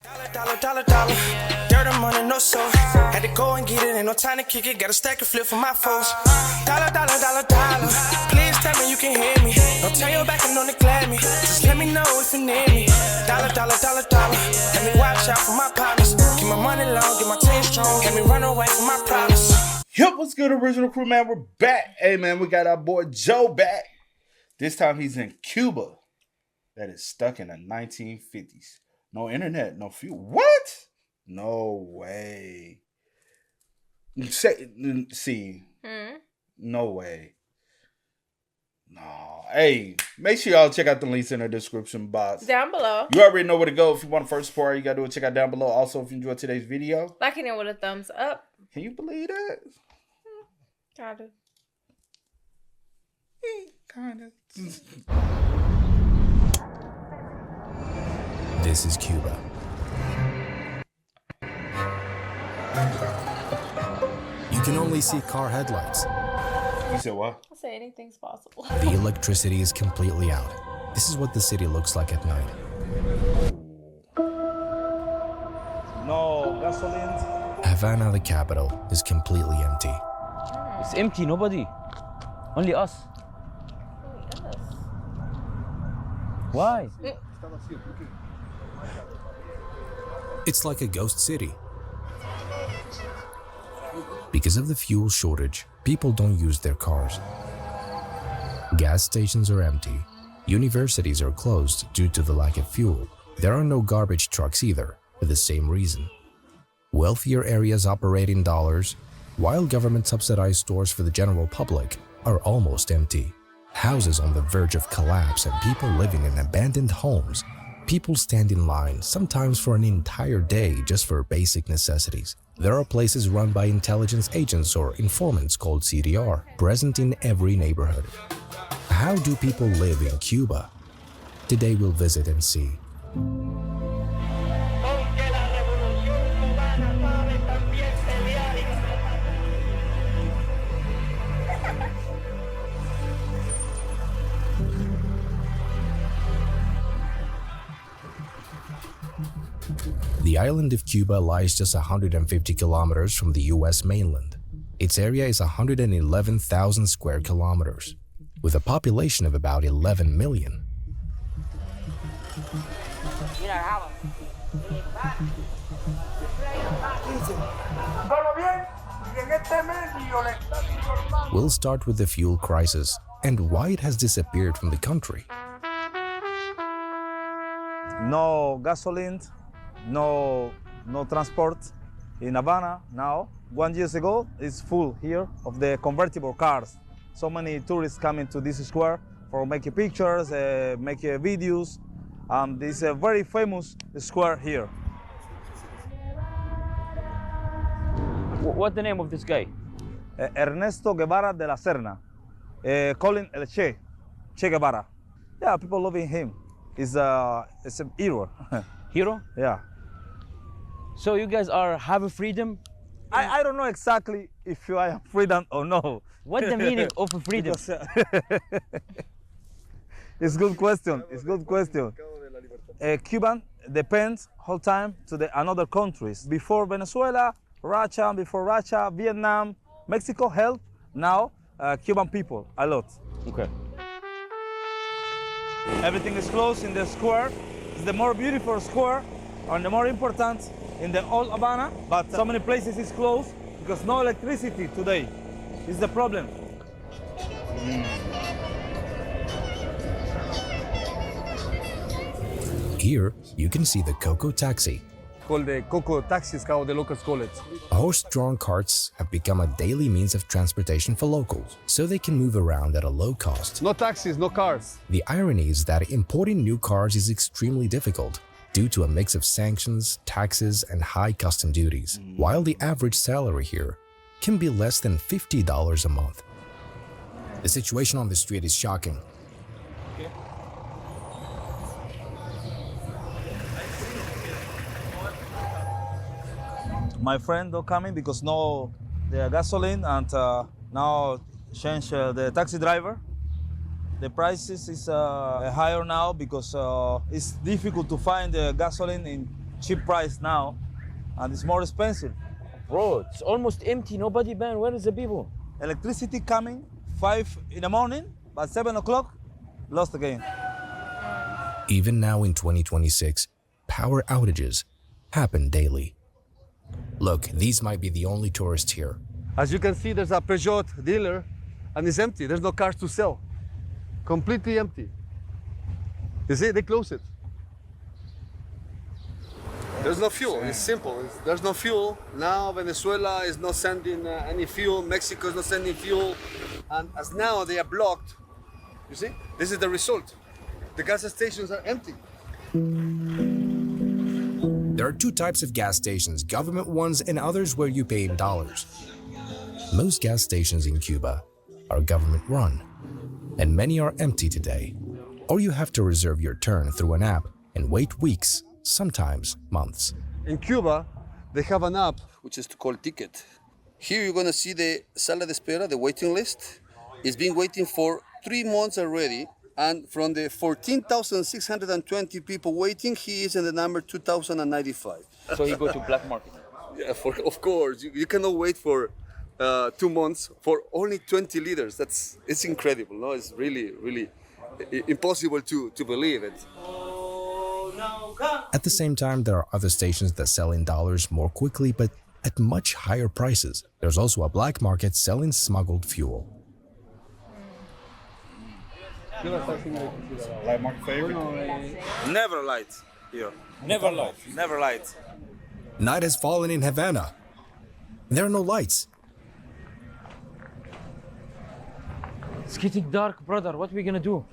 Dollar. Dirt and money, no soul. Had to go and get it, ain't no time to kick it. Got a stack and flip for my foes. Dollar. Please tell me you can hear me. Don't turn your back and don't neglect me. Just let me know if you need me. Dollar. Let me watch out for my partners. Keep my money long, get my team strong. Let me run away from my problems. Yup, what's good, original crew, man? We're back. Hey, man, we got our boy Joe back. This time he's in Cuba. That is stuck in the 1950s. No internet, no fuel. What? No way. See. No way. No. Hey, make sure y'all check out the links in the description box. Down below. You already know where to go. If you want to first support, you got to do it. Check out down below. Also, if you enjoyed today's video. Liking it with a thumbs up. Can you believe that? Kind of. Kind of. This is Cuba. You can only see car headlights. You said what? I'll say anything's possible. The electricity is completely out. This is what the city looks like at night. No gasoline. Havana, the capital, is completely empty. It's empty, nobody. Only us. Why? It's like a ghost city. Because of the fuel shortage, people don't use their cars. Gas stations are empty. Universities are closed due to the lack of fuel. There are no garbage trucks either, for the same reason. Wealthier areas operate in dollars, while government-subsidized stores for the general public are almost empty. Houses on the verge of collapse and people living in abandoned homes. People stand in line, sometimes for an entire day, just for basic necessities. There are places run by intelligence agents or informants called CDR, present in every neighborhood. How do people live in Cuba? Today we'll visit and see. The island of Cuba lies just 150 kilometers from the US mainland. Its area is 111,000 square kilometers, with a population of about 11 million. We'll start with the fuel crisis and why it has disappeared from the country. No gasoline, no transport in Havana now. 1 year ago, it's full here of the convertible cars. So many tourists coming to this square for making pictures, making videos. This is a very famous square here. What's the name of this guy? Ernesto Guevara de la Serna, calling El Che Guevara. Yeah, people loving him. It's a hero. Hero? Yeah. So you guys are have freedom? I don't know exactly if you are freedom or no. What the meaning of freedom? It's good question. It's good question. Cuban depends whole time to the another countries. Before Venezuela, Russia, Vietnam, Mexico help. Now Cuban people a lot. Okay. Everything is closed in the square. It's the more beautiful square and the more important in the old Havana. But so many places is closed because no electricity today is the problem. Here, you can see the Coco Taxi. Called the Coco taxis, how the locals call it. Horse-drawn carts have become a daily means of transportation for locals, so they can move around at a low cost. No taxis, no cars. The irony is that importing new cars is extremely difficult due to a mix of sanctions, taxes, and high custom duties, while the average salary here can be less than $50 a month. The situation on the street is shocking. My friend don't coming because no the gasoline and now change the taxi driver. The prices is higher now because it's difficult to find gasoline cheap price now, and it's more expensive. Bro, it's almost empty. Nobody, man. Where is the people? Electricity coming 5 in the morning, but 7 o'clock, lost again. Even now in 2026, power outages happen daily. Look, these might be the only tourists here. As you can see, there's a Peugeot dealer and it's empty. There's no cars to sell. Completely empty. You see, they close it. There's no fuel. It's simple. There's no fuel. Now Venezuela is not sending any fuel. Mexico is not sending fuel. And as now they are blocked, you see, this is the result. The gas stations are empty. There are two types of gas stations, government ones and others where you pay in dollars. Most gas stations in Cuba are government run, and many are empty today. Or you have to reserve your turn through an app and wait weeks, sometimes months. In Cuba, they have an app which is called Ticket. Here you're gonna see the sala de espera, the waiting list. It's been waiting for 3 months already, and from the 14,620 people waiting, he is in the number 2,095. So he go to black market. Yeah, of course, you cannot wait for 2 months for only 20 liters. It's incredible, no? It's really impossible to believe it. At the same time, there are other stations that sell in dollars more quickly but at much higher prices. There's also a black market selling smuggled fuel. Black market favorite? Never light here. Never light. Never light. Night has fallen in Havana. There are no lights. It's getting dark, brother. What are we gonna do?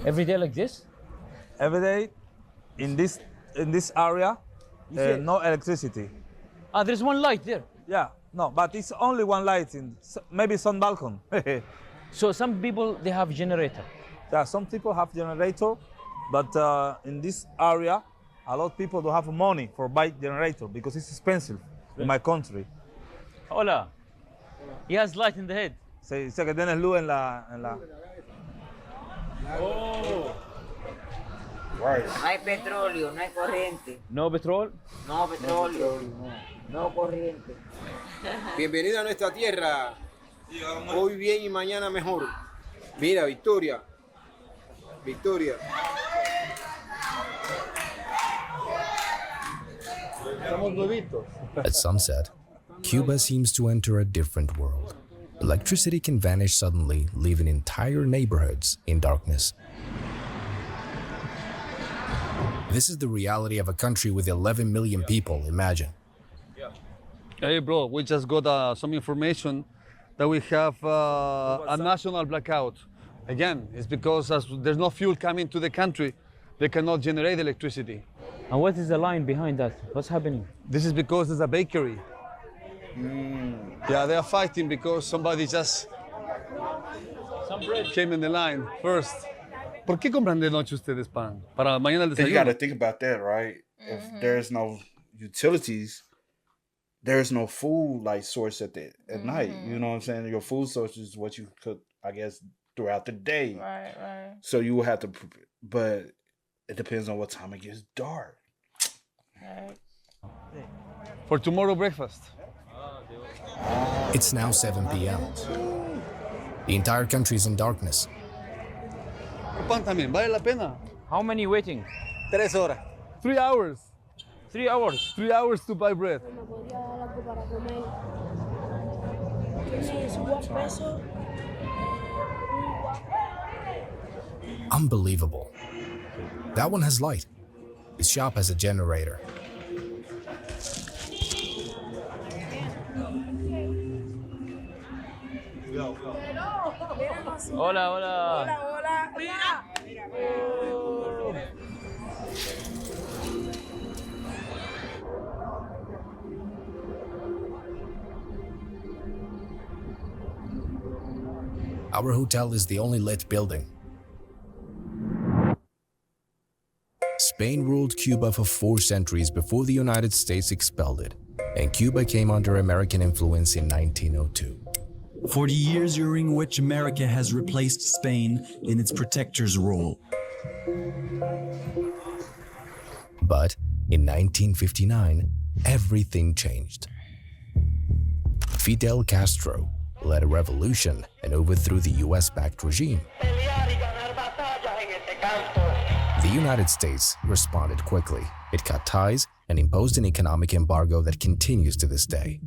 Every day like this? Every day in this area, no electricity. Ah, there's one light there. Yeah, no, but it's only one light in maybe some balcony. So some people, they have generator. Yeah, some people have generator, but in this area, a lot of people don't have money for buy generator because it's expensive in my country. Hola. He has light in the head. Se dice que tienes luz en la. Right. No hay petróleo, no hay corriente. No petrol? No petróleo, no corriente. Bienvenido a nuestra tierra. Hoy bien y mañana mejor. Mira, Victoria. Victoria. Estamos nuevitos. At sunset, Cuba seems to enter a different world. Electricity can vanish suddenly, leaving entire neighborhoods in darkness. This is the reality of a country with 11 million people, imagine. Hey, bro, we just got some information that we have a national blackout. Again, it's because as there's no fuel coming to the country, they cannot generate electricity. And what is the line behind that? What's happening? This is because there's a bakery. Yeah, they are fighting because somebody just came in the line first. ¿Por qué compran de noche ustedes pan? Para mañana el You got to desayuno. think about that, right? If there's no utilities, there's no food like source at night. You know what I'm saying? Your food source is what you cook, I guess, throughout the day. Right. So you will have to, but it depends on what time it gets dark. Right. For tomorrow breakfast. It's now 7 p.m. The entire country is in darkness. Pan también, vale la pena. How many waiting? 3 horas. 3 hours. 3 hours. 3 hours to buy bread. Unbelievable. That one has light. His shop has a generator. Hola. Our hotel is the only lit building. Spain ruled Cuba for 4 centuries before the United States expelled it, and Cuba came under American influence in 1902. 40 years during which America has replaced Spain in its protector's role. But in 1959, everything changed. Fidel Castro led a revolution and overthrew the US-backed regime. The United States responded quickly. It cut ties and imposed an economic embargo that continues to this day.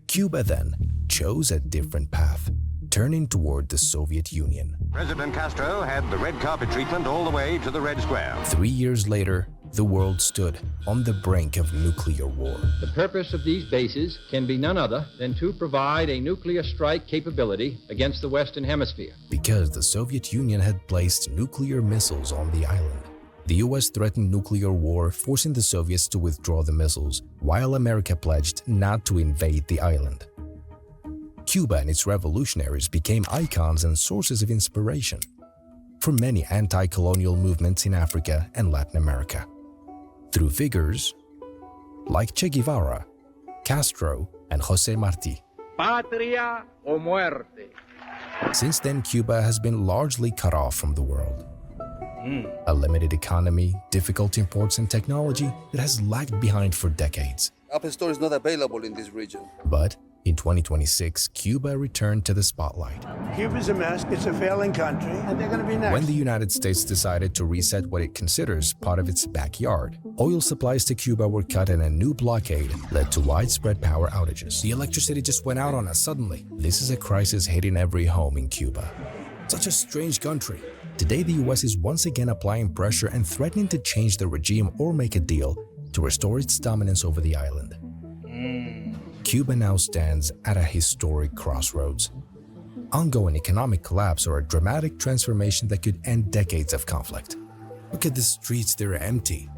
Cuba then chose a different path, turning toward the Soviet Union. President Castro had the red carpet treatment all the way to the Red Square. 3 years later, the world stood on the brink of nuclear war. The purpose of these bases can be none other than to provide a nuclear strike capability against the Western Hemisphere. Because the Soviet Union had placed nuclear missiles on the island. The US threatened nuclear war, forcing the Soviets to withdraw the missiles, while America pledged not to invade the island. Cuba and its revolutionaries became icons and sources of inspiration for many anti-colonial movements in Africa and Latin America. Through figures like Che Guevara, Castro, and José Martí. Patria o muerte. Since then, Cuba has been largely cut off from the world. A limited economy, difficult imports, and technology that has lagged behind for decades. Apple Store is not available in this region. But in 2026, Cuba returned to the spotlight. Cuba's a mess. It's a failing country, and they're going to be next. When the United States decided to reset what it considers part of its backyard, oil supplies to Cuba were cut and a new blockade led to widespread power outages. The electricity just went out on us suddenly. This is a crisis hitting every home in Cuba. Such a strange country. Today, the US is once again applying pressure and threatening to change the regime or make a deal to restore its dominance over the island. Cuba now stands at a historic crossroads. Ongoing economic collapse or a dramatic transformation that could end decades of conflict. Look at the streets, they're empty.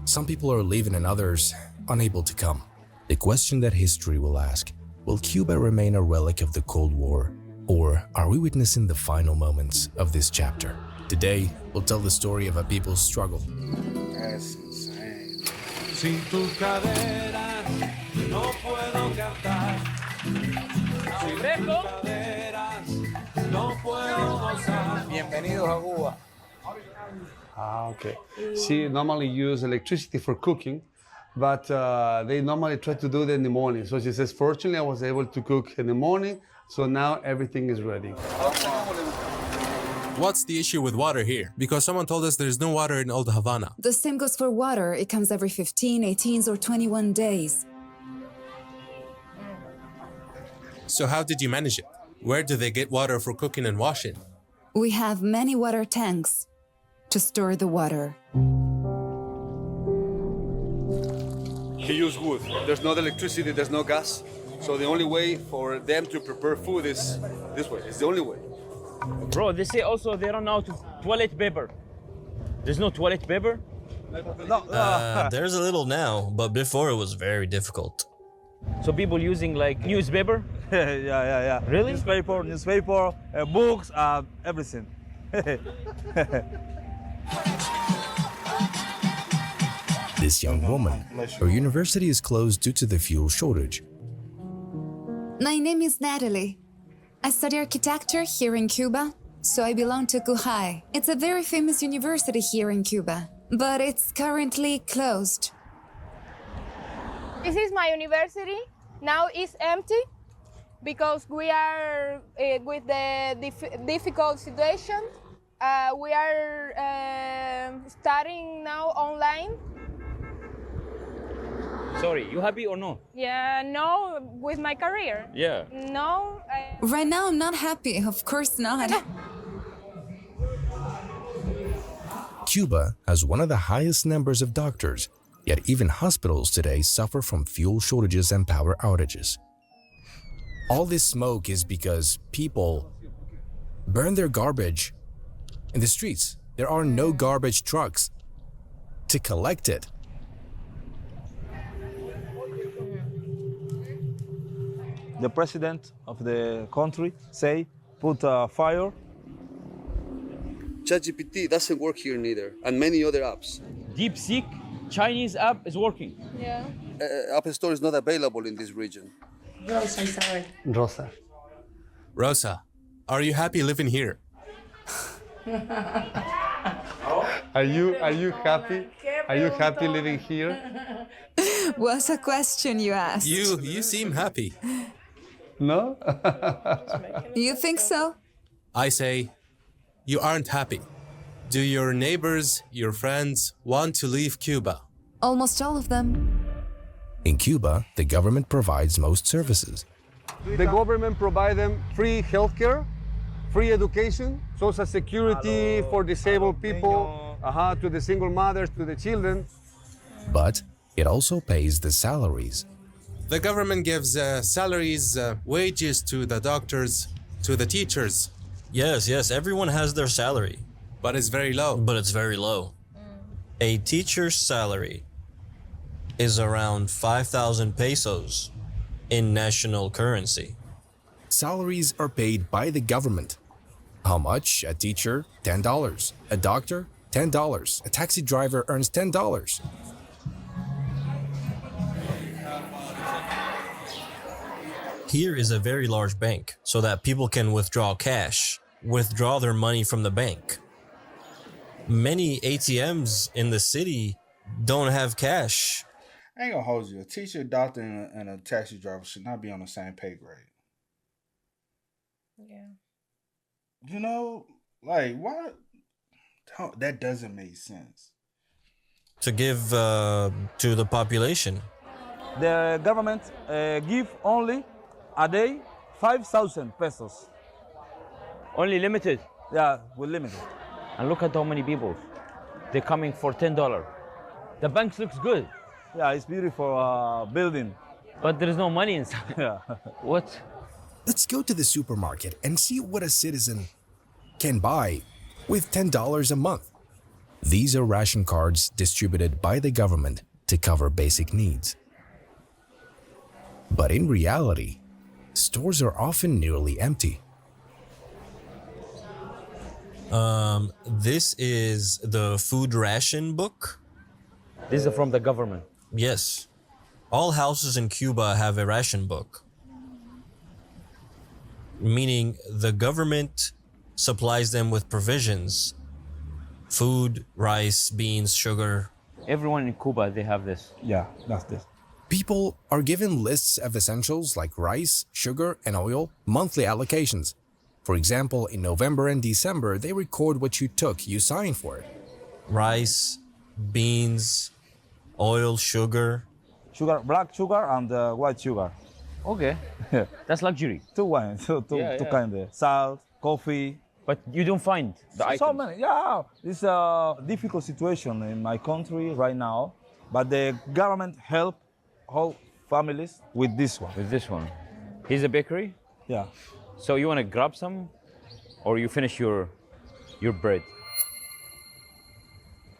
Some people are leaving and others unable to come. The question that history will ask, will Cuba remain a relic of the Cold War? Or are we witnessing the final moments of this chapter? Today, we'll tell the story of a people's struggle. That's insane. Sin tus caderas no puedo cantar. Sin tus caderas no puedo gozar. Bienvenidos a Cuba. Ah, okay. She normally use electricity for cooking, but they normally try to do it in the morning. So she says, fortunately, I was able to cook in the morning, so now everything is ready. What's the issue with water here? Because someone told us there's no water in Old Havana. The same goes for water. It comes every 15, 18, or 21 days. So how did you manage it? Where do they get water for cooking and washing? We have many water tanks to store the water. He used wood. There's no electricity, there's no gas. So the only way for them to prepare food is this way. It's the only way. Bro, they say also they run out of toilet paper. There's no toilet paper? There's a little now, but before it was very difficult. So people using like newspaper? yeah. Really? Newspaper, books, everything. This young woman, her university is closed due to the fuel shortage. My name is Natalie. I study architecture here in Cuba, so I belong to CUJAI. It's a very famous university here in Cuba, but it's currently closed. This is my university. Now it's empty because we are with the difficult situation. We are studying now online. Sorry, you happy or no? Yeah, no, with my career. Yeah. No. Right now, I'm not happy. Of course not. Cuba has one of the highest numbers of doctors, yet even hospitals today suffer from fuel shortages and power outages. All this smoke is because people burn their garbage in the streets. There are no garbage trucks to collect it. The president of the country say, put a fire. ChatGPT doesn't work here neither, and many other apps. DeepSeek, Chinese app is working. Yeah. Apple Store is not available in this region. Rosa, Isabel. Rosa. Rosa, are you happy living here? Are you happy? Qué Are you happy living here? What's a question you asked? You seem happy. No? You think so? I say, you aren't happy. Do your neighbors, your friends, want to leave Cuba? Almost all of them. In Cuba, the government provides most services. The government provide them free healthcare, free education, social security for disabled people, to the single mothers, to the children. But it also pays the salaries. The government gives salaries, wages to the doctors, to the teachers. Yes, everyone has their salary. But it's very low. But it's very low. A teacher's salary is around 5,000 pesos in national currency. Salaries are paid by the government. How much? A teacher, $10. A doctor, $10. A taxi driver earns $10. Here is a very large bank so that people can withdraw cash, withdraw their money from the bank. Many ATMs in the city don't have cash. I ain't gonna hold you. A teacher, a doctor, and a taxi driver should not be on the same pay grade. Yeah. You know, like, why? That doesn't make sense. To give to the population. The government give only a day 5,000 pesos. Only limited? Yeah, we're limited. And look at how many people. They're coming for $10. The bank looks good. Yeah, it's beautiful building. But there is no money inside. Yeah. What? Let's go to the supermarket and see what a citizen can buy with $10 a month. These are ration cards distributed by the government to cover basic needs. But in reality, stores are often nearly empty. This is the food ration book. This is from the government. Yes. All houses in Cuba have a ration book. Meaning the government supplies them with provisions. Food, rice, beans, sugar. Everyone in Cuba, they have this. Yeah, that's this. People are given lists of essentials like rice, sugar, and oil, monthly allocations. For example, in November and December, they record what you took, you sign for it. Rice, beans, oil, sugar. Sugar, black sugar and white sugar. Okay. That's luxury. Two wines, two kinds of salt, coffee. But you don't find the items. So many, yeah. It's a difficult situation in my country right now, but the government help whole families with this one. With this one. Here's a bakery? Yeah. So you want to grab some, or you finish your bread?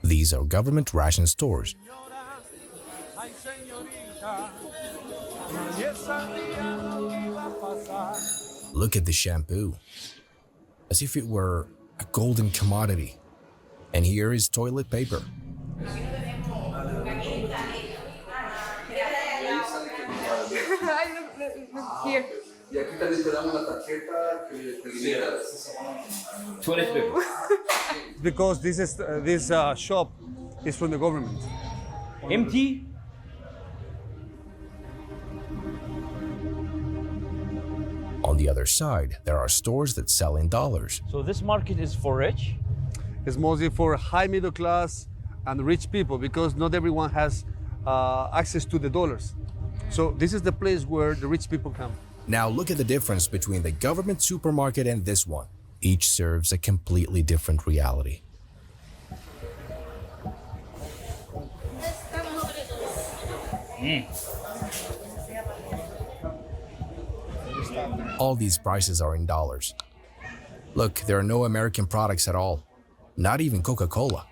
These are government ration stores. Look at the shampoo, as if it were a golden commodity. And here is toilet paper. Here. Toilet paper. Because this shop is from the government. Empty? On the other side, there are stores that sell in dollars. So this market is for rich? It's mostly for high middle class and rich people because not everyone has access to the dollars. So this is the place where the rich people come. Now look at the difference between the government supermarket and this one. Each serves a completely different reality. All these prices are in dollars. Look, there are no American products at all. Not even Coca-Cola.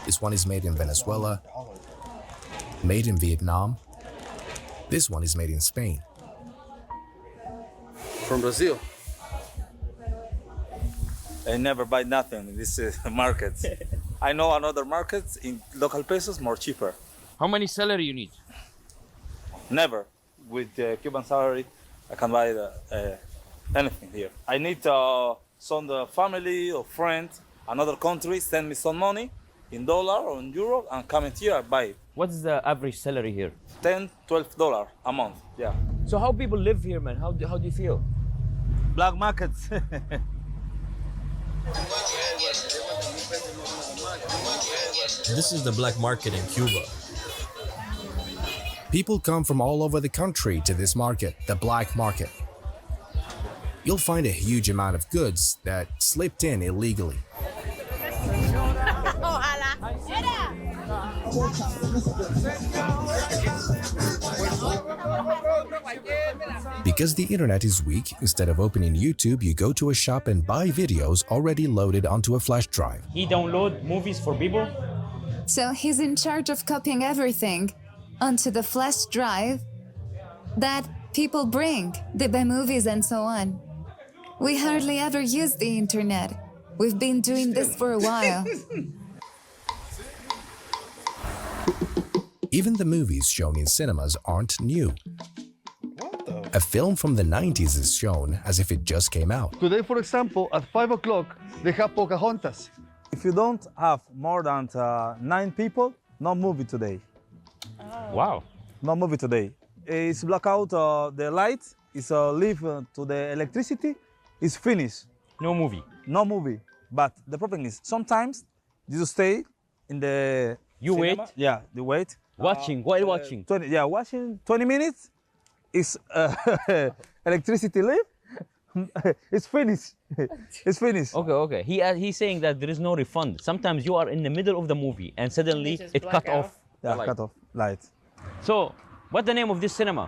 This one is made in Venezuela, made in Vietnam. This one is made in Spain. From Brazil. I never buy nothing in this market. I know another market in local pesos more cheaper. How many salary you need? Never. With the Cuban salary, I can buy anything here. I need some family or friends another country send me some money in dollar or in euro and come in here buy. What's the average salary here? $10-12 a month. Yeah. So how people live here, man? How do you feel? Black markets. This is the black market in Cuba. People come from all over the country to this market, the black market. You'll find a huge amount of goods that slipped in illegally. Because the internet is weak, instead of opening YouTube, you go to a shop and buy videos already loaded onto a flash drive. He download movies for people? So he's in charge of copying everything onto the flash drive that people bring. They buy movies and so on. We hardly ever use the internet. We've been doing this for a while. Even the movies shown in cinemas aren't new. A film from the 90s is shown as if it just came out. Today, for example, at 5 o'clock, they have Pocahontas. If you don't have more than 9 people, no movie today. Wow. No movie today. It's blackout, the light is leave to the electricity, it's finished. No movie. No movie. But the problem is sometimes you stay in the You cinema. wait? Yeah, you wait. Watching, while watching? 20, yeah, watching 20 minutes, is electricity leave, it's finished. It's finished. Okay. He's saying that there is no refund. Sometimes you are in the middle of the movie and suddenly it cut off. Yeah, cut off light. So, what's the name of this cinema?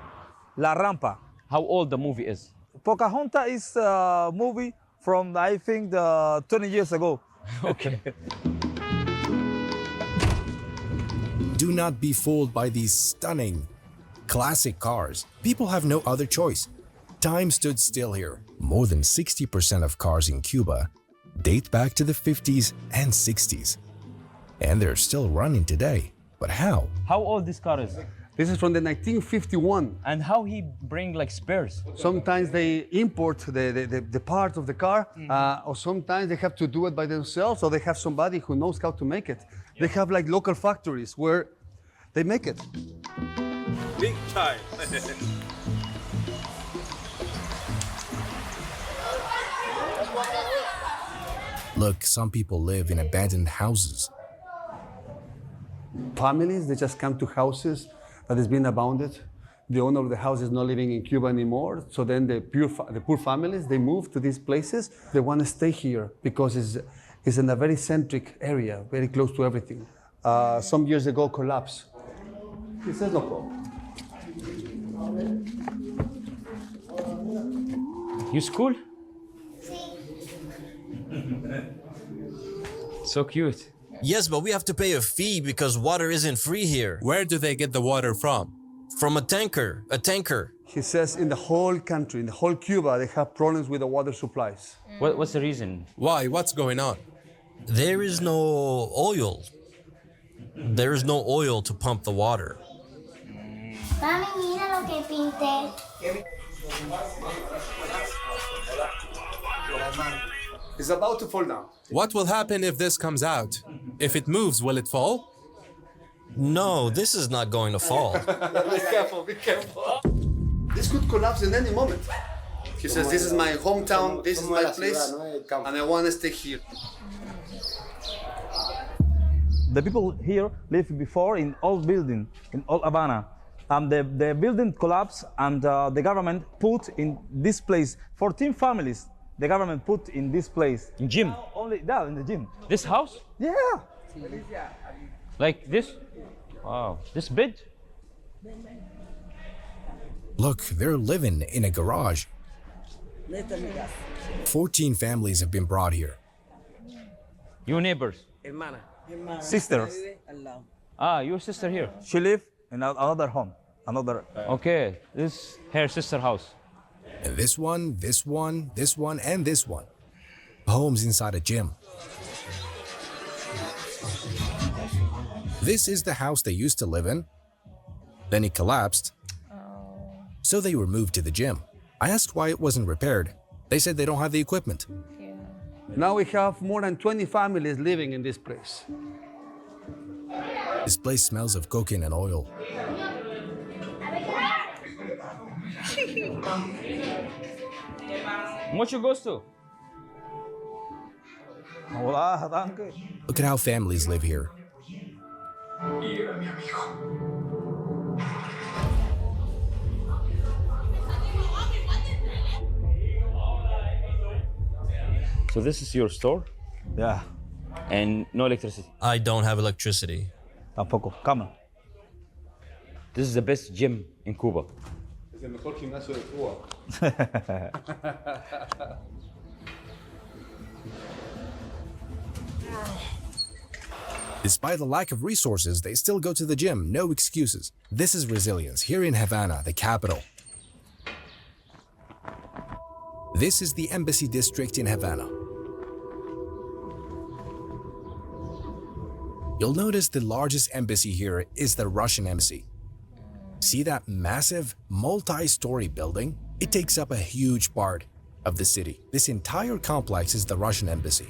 La Rampa. How old the movie is? Pocahontas is a movie from, I think, 20 years ago. Okay. Do not be fooled by these stunning, classic cars. People have no other choice. Time stood still here. More than 60% of cars in Cuba date back to the 50s and 60s. And they're still running today. But how? How old this car is? This is from the 1951. And how he bring like spares? Sometimes they import the part of the car, or sometimes they have to do it by themselves, or they have somebody who knows how to make it. They have like local factories where they make it. Big time. Look, some people live in abandoned houses. Families, they just come to houses that has been abandoned. The owner of the house is not living in Cuba anymore. So then the poor families, they move to these places. They want to stay here because it's in a very centric area, very close to everything. Some years ago, collapsed. He says no problem. You school? So cute. Yes, but we have to pay a fee because water isn't free here. Where do they get the water from? From a tanker. He says in the whole country, in the whole Cuba, they have problems with the water supplies. What's the reason? Why? What's going on? There is no oil. There is no oil to pump the water. Mami, mira lo que pinté. It's about to fall down. What will happen if this comes out? If it moves, will it fall? No, this is not going to fall. Be careful, be careful. This could collapse in any moment. He says, this is my hometown, this is my place, and I want to stay here. The people here lived before in old building, in old Havana. The building collapsed and the government put in this place 14 families. The government put in this place. In gym? Only that, in the gym. This house? Yeah. Like this? Wow. This bed? Look, they're living in a garage. 14 families have been brought here. Your neighbors? Sisters. Ah, your sister here? She live in another home. Okay, this is her sister house. And this one, this one, this one, and this one. Homes inside a gym. This is the house they used to live in. Then it collapsed. So they were moved to the gym. I asked why it wasn't repaired. They said they don't have the equipment. Now we have more than 20 families living in this place. This place smells of cocaine and oil. Mucho gusto. Look at how families live here. So this is your store? Yeah. And no electricity? I don't have electricity. Tampoco. Come on. This is the best gym in Cuba. Es el mejor gimnasio de Cuba. Despite the lack of resources, they still go to the gym, no excuses. This is resilience here in Havana, the capital. This is the embassy district in Havana. You'll notice the largest embassy here is the Russian embassy. See that massive, multi-story building? It takes up a huge part of the city. This entire complex is the Russian embassy.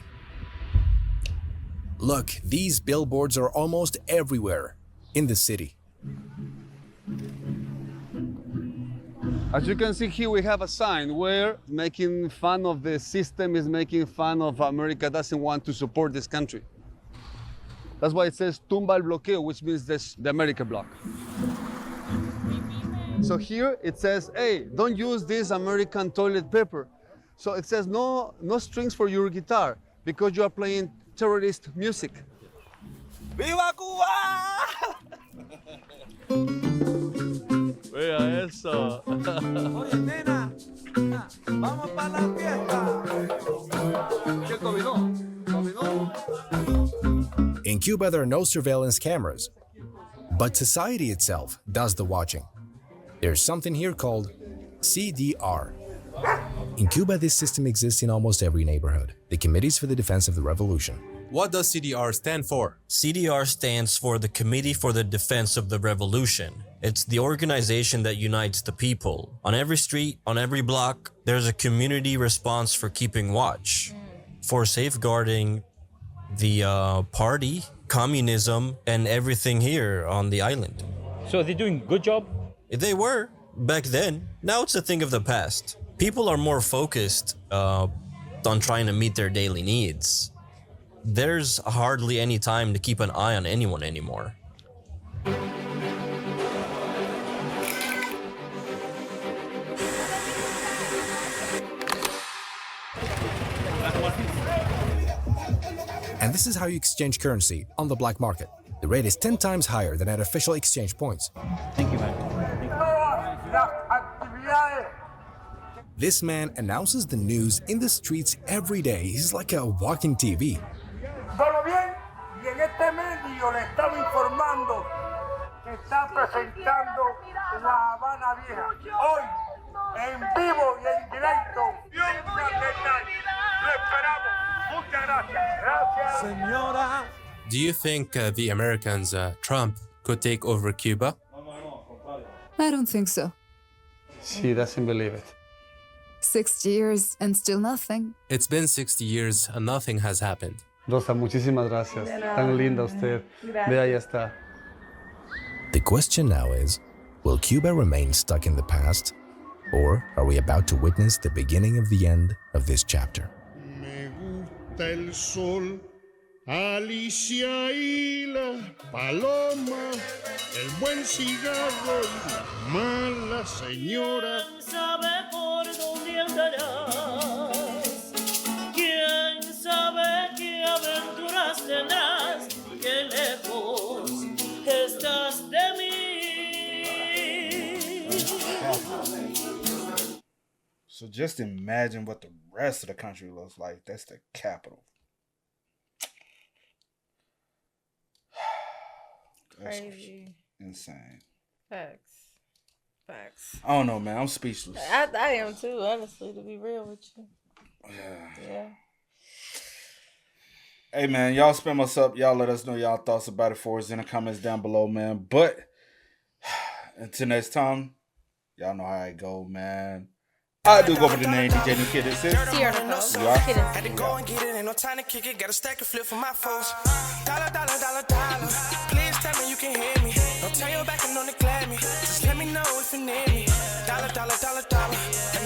Look, these billboards are almost everywhere in the city. As you can see here, we have a sign where making fun of the system is making fun of America doesn't want to support this country. That's why it says tumba el bloqueo, which means the America block. So here it says, hey, don't use this American toilet paper. So it says no strings for your guitar because you are playing terrorist music. ¡Viva Cuba! Vea eso. Oye, nena, vamos para la fiesta. ¿Qué combinó? In Cuba, there are no surveillance cameras, but society itself does the watching. There's something here called CDR. In Cuba, this system exists in almost every neighborhood, the Committees for the Defense of the Revolution. What does CDR stand for? CDR stands for the Committee for the Defense of the Revolution. It's the organization that unites the people. On every street, on every block, there's a community response for keeping watch, for safeguarding the party, communism, and everything here on the island. So they're doing a good job? They were, back then. Now it's a thing of the past. People are more focused on trying to meet their daily needs. There's hardly any time to keep an eye on anyone anymore. And this is how you exchange currency on the black market. The rate is 10 times higher than at official exchange points. Thank you, man. This man announces the news in the streets every day. He's like a walking TV. Todo bien, y en este medio le estaba informando que está presentando La Habana Vieja. Hoy, en vivo y en directo. Lo esperamos. Muchas gracias. Gracias. Señora. Do you think the Americans, Trump, could take over Cuba? I don't think so. She doesn't believe it. 60 years and still nothing. It's been 60 years and nothing has happened. Rosa, muchísimas gracias. Tan linda usted. Vea, ya está. The question now is, will Cuba remain stuck in the past? Or are we about to witness the beginning of the end of this chapter? Me gusta el sol, Alicia y la paloma, el buen cigarro y la mala señora. ¿Quién sabe por dónde andarás? ¿Quién sabe qué aventuras tendrás? ¡Qué lejos estás de mí! So just imagine what the rest of the country looks like. That's the capital. That's Crazy. insane. Facts. I don't know, man. I'm speechless. I am too, honestly, to be real with you. Yeah. Hey, man, y'all spam us up. Y'all let us know y'all thoughts about it for us in the comments down below, man. But until next time, y'all know how it go, man. I do go by the name DJ New Kid. Is it? Sierra You Coast. are? Had to go and get it, ain't no time to kick it. Got a stack and flip for my folks. Dollar, dollar, dollar, dollar. Please tell me you can hear me. Don't turn your back and don't neglect me. Just let me know if you need me. Dollar, dollar, dollar, dollar.